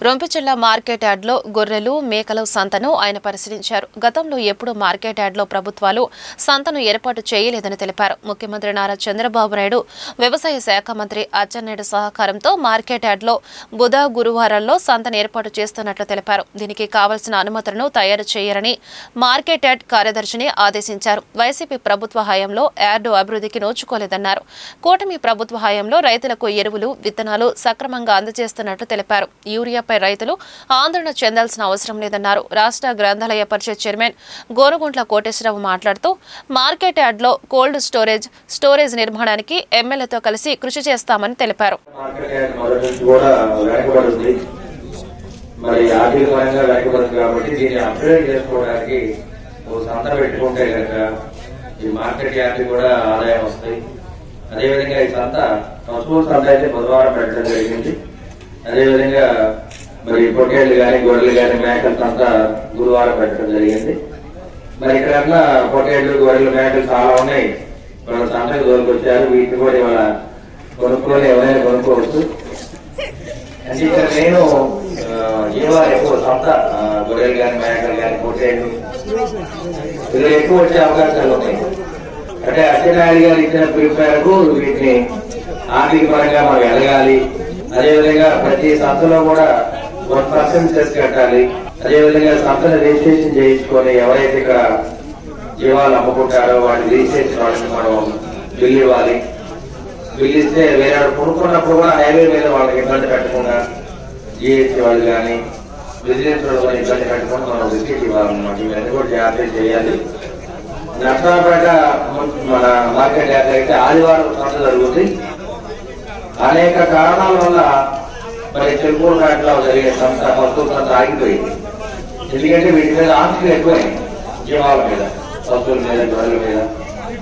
Rompicherla market యార్డ్లో గొర్రెలు మేకల సంతను ఆయన పరిశీలించారు. గతంలో ఎప్పుడూ మార్కెట్ యార్డ్లో ప్రభుత్వాలు సంతను ఏర్పాటు చేయలేదని తెలిపారు. ముఖ్యమంత్రి నారా చంద్రబాబు నాయుడు, వ్యవసాయ శాఖ మంత్రి అచ్చెన్నాయుడు సహకారంతో మార్కెట్ యార్డ్లో బుధ, గురువారాల్లో సంతను ఏర్పాటు చేస్తున్నట్లు తెలిపారు. దీనికి కావాల్సిన అనుమతులను తయారు చేయాలని మార్కెట్ యార్డ్ కార్యదర్శిని ఆదేశించారు. వైసీపీ ప్రభుత్వ హయాంలో యార్డు అభివృద్ధికి నోచుకోలేదన్నారు. కూటమి ప్రభుత్వ హయాంలో రైతులకు ఎరువులు, విత్తనాలు సక్రమంగా అందజేస్తున్నట్లు తెలిపారు. యూరియా రైతులు ఆందోళన చెందాల్సిన అవసరం లేదన్నారు. రాష్ట్ర గ్రంథాలయ పరిషత్ చైర్మన్ గోనుగుంట్ల కోటేశ్వరరావు మాట్లాడుతూ మార్కెట్ యార్డ్లో కోల్డ్ స్టోరేజ్ నిర్మాణానికి ఎమ్మెల్యేతో కలిసి కృషి చేస్తామని తెలిపారు. అదేవిధంగా ఈ సంత పశువుల సంత అయితే బుధవారం పెట్టడం జరిగింది. అదేవిధంగా మరి పొట్టేళ్లు కానీ, గొర్రెలు కానీ, మేకల సంత గురువారం పెట్టడం జరిగింది. మరి ఇక్కడ పొట్టేళ్లు, గొర్రెలు, మేకలు చాలా ఉన్నాయి. వాళ్ళ సంతకు దొరికొచ్చారు. వీటిని కూడా ఇవాళ కొనుక్కొని ఎవరైనా కొనుక్కోవచ్చు. అంటే ఇక్కడ నేను జీవాలు ఎక్కువ సంత గొర్రెలు కానీ, మేకలు కానీ, పొట్టేళ్లు ఇలా ఎక్కువ వచ్చే అవకాశాలు ఉన్నాయి. అంటే అచ్చెన్నాయుడు గారు ఇచ్చిన పిలుపు మేరకు వీటిని ఆర్థిక పరంగా మనం ఎదగాలి. అదేవిధంగా ప్రతి సంతలో కూడా 1% సెస్ కట్టాలి. అదేవిధంగా సంతను రిజిస్ట్రేషన్ చేయించుకొని ఎవరైతే ఇక్కడ జీవాలు అమ్ముకుంటారో వాటి రిజిస్ట్రేషన్ వాళ్ళకి మనం బిల్లు ఇవ్వాలి. బిల్లు ఇస్తే వేరే కొనుక్కున్నప్పుడు కూడా హైవే మీద వాళ్ళకి ఇబ్బంది పెట్టకుండా జిఎస్టీ వాళ్ళు కానీ, బిజినెస్ వాళ్ళు కూడా ఇబ్బంది పెట్టకుండా మనం రిసీట్ ఇవ్వాలన్నమాట. ఇవన్నీ కూడా జాగ్రత్త చేయాలి. నర్సరాపేట మన మార్కెట్ యార్డ్ అయితే ఆదివారం సంత జరుగుతుంది. అనేక కారణాల వల్ల మరి చెరుకూరుపేటలో జరిగే సంస్థ పశువుల సంస్థ ఆగిపోయింది. ఎందుకంటే వీటి మీద ఆంక్షలు ఎక్కువైంది. జీవాల మీద, పశువుల మీద, గొర్రెల మీద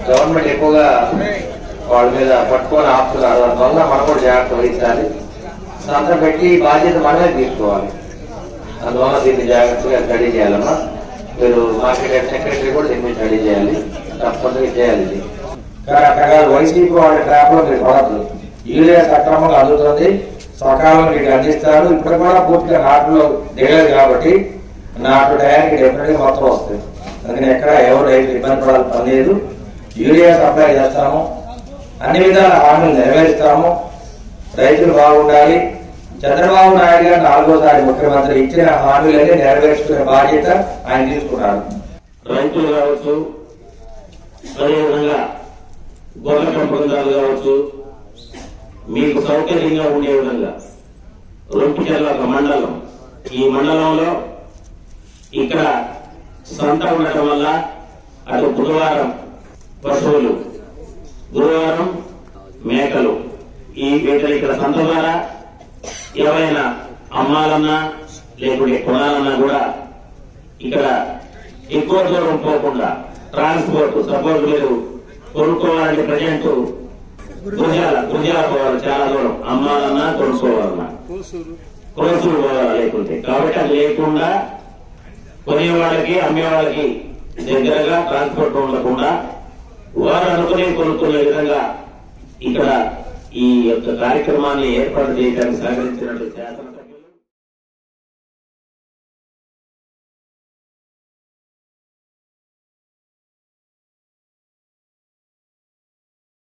గవర్నమెంట్ ఎక్కువగా వాళ్ళ మీద పట్టుకొని ఆపుతున్నారు. అందువల్ల మనం కూడా జాగ్రత్త వహించాలి. సంస్థ పెట్టి బాధ్యత మనమే తీసుకోవాలి. అందువల్ల దీన్ని జాగ్రత్తగా స్టడీ చేయాలమ్మా. మీరు మార్కెట్ సెక్రటరీ కూడా దీన్ని స్టడీ చేయాలి. తప్పనిసరిగా చేయాలి. రకరకాల వైసీపీ వాళ్ళ ట్రాప్ లో మీరు పడద్దు. యూరియా సక్రమంగా అందుతుంది, సకాలంలో మీకు అందిస్తారు. ఇప్పుడు కూడా పూర్తిగా నాటులో దిగలేదు కాబట్టి నాటు టయానికి డెఫినెట్గా మొత్తం వస్తుంది. అందుకని ఎక్కడ ఎవరు రైతులు ఇబ్బంది పడాలి పని లేదు. యూరియా సప్లై చేస్తాము, అన్ని విధాల హామీలు నెరవేరుస్తాము. రైతులు బాగుండాలి. చంద్రబాబు నాయుడు గారు 4వ ముఖ్యమంత్రి ఇచ్చిన హామీలన్నీ నెరవేర్చుకునే బాధ్యత ఆయన తీసుకున్నారు. రైతులు కావచ్చు, అదేవిధంగా గొర్రెల పెంపకందారులు కావచ్చు, మీకు సౌకర్యంగా ఉండే విధంగా రొంపిచెర్ల ఒక మండలం. ఈ మండలంలో ఇక్కడ సంత ఉండటం వల్ల అటు బుధవారం పశువులు, గురువారం మేకలు, ఈ వీటిని ఇక్కడ సంత ద్వారా ఎవరైనా అమ్మాలన్నా లేకుంటే కొనాలన్నా కూడా ఇక్కడ ఎక్కువ దూరం పోకుండా ట్రాన్స్పోర్ట్ సపోర్ట్ మీరు కొనుక్కోవాలంటే ప్రజెంట్ గురిజాల పోవాలి, చాలా దూరం అమ్మాలన్నా కొనుక్కోవాలన్నా కోసూరు పోవాలి లేకుంటే. కాబట్టి అది లేకుండా కొనేవాళ్ళకి అమ్మేవాళ్ళకి దగ్గరగా ట్రాన్స్పోర్ట్ ఉండకుండా వారు కొనుక్కునే విధంగా ఇక్కడ ఈ యొక్క కార్యక్రమాన్ని ఏర్పాటు చేయడానికి సహకరించినట్లు శాసన